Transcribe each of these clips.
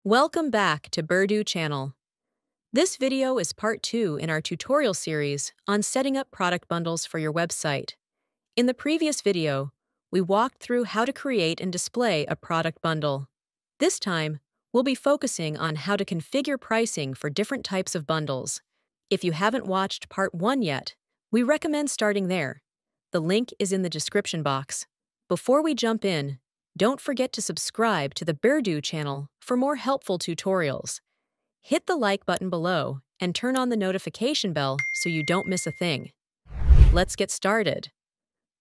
Welcome back to Berdu channel. This video is part 2 in our tutorial series on setting up product bundles for your website. In the previous video, we walked through how to create and display a product bundle. This time, we'll be focusing on how to configure pricing for different types of bundles. If you haven't watched part 1 yet, we recommend starting there. The link is in the description box. Before we jump in, don't forget to subscribe to the Berdu channel for more helpful tutorials. Hit the like button below and turn on the notification bell so you don't miss a thing. Let's get started.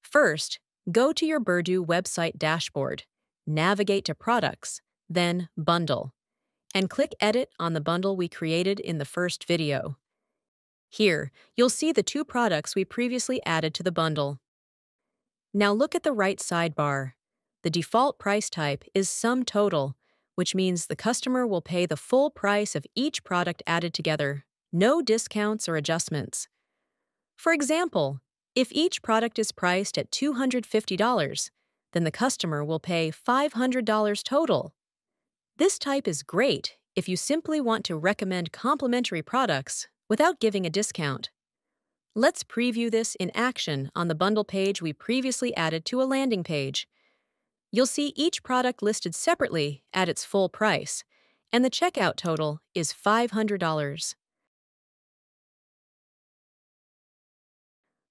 First, go to your Berdu website dashboard, navigate to Products, then Bundle, and click Edit on the bundle we created in the first video. Here, you'll see the 2 products we previously added to the bundle. Now look at the right sidebar. The default price type is Sum Total, which means the customer will pay the full price of each product added together, no discounts or adjustments. For example, if each product is priced at $250, then the customer will pay $500 total. This type is great if you simply want to recommend complementary products without giving a discount. Let's preview this in action on the bundle page we previously added to a landing page. You'll see each product listed separately at its full price, and the checkout total is $500.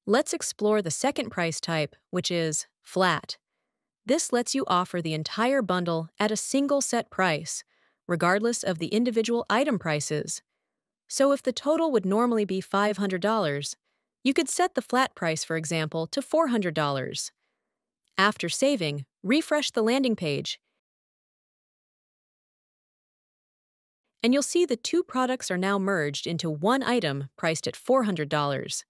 Let's explore the second price type, which is Flat. This lets you offer the entire bundle at a single set price, regardless of the individual item prices. So if the total would normally be $500, you could set the flat price, for example, to $400. After saving, refresh the landing page, and you'll see the 2 products are now merged into one item priced at $400.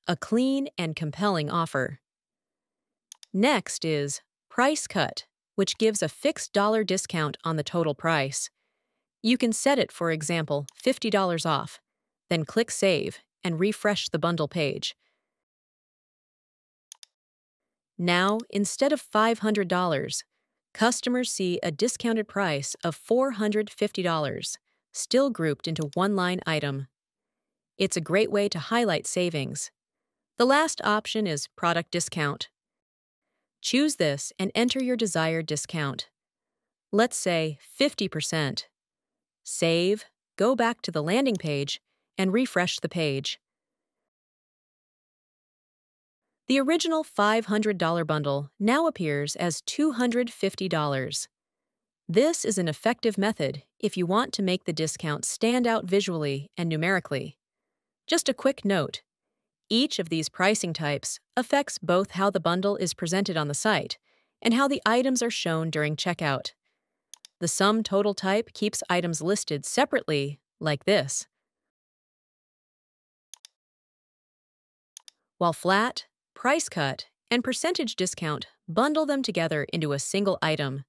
A clean and compelling offer. Next is Price Cut, which gives a fixed dollar discount on the total price. You can set it, for example, $50 off, then click Save and refresh the bundle page. Now, instead of $500, customers see a discounted price of $450, still grouped into one line item. It's a great way to highlight savings. The last option is Product Discount. Choose this and enter your desired discount. Let's say 50%. Save, go back to the landing page, and refresh the page. The original $500 bundle now appears as $250. This is an effective method if you want to make the discount stand out visually and numerically. Just a quick note, each of these pricing types affects both how the bundle is presented on the site and how the items are shown during checkout. The Sum Total type keeps items listed separately, like this, while Flat, Price Cut, and Percentage Discount bundle them together into a single item.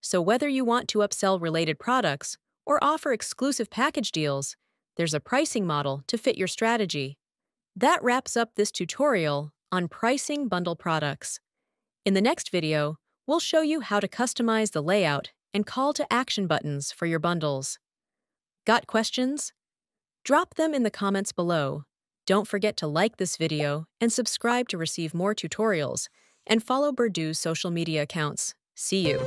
So whether you want to upsell related products or offer exclusive package deals, there's a pricing model to fit your strategy. That wraps up this tutorial on pricing bundle products. In the next video, we'll show you how to customize the layout and call to action buttons for your bundles. Got questions? Drop them in the comments below. Don't forget to like this video and subscribe to receive more tutorials, and follow Berdu's social media accounts. See you!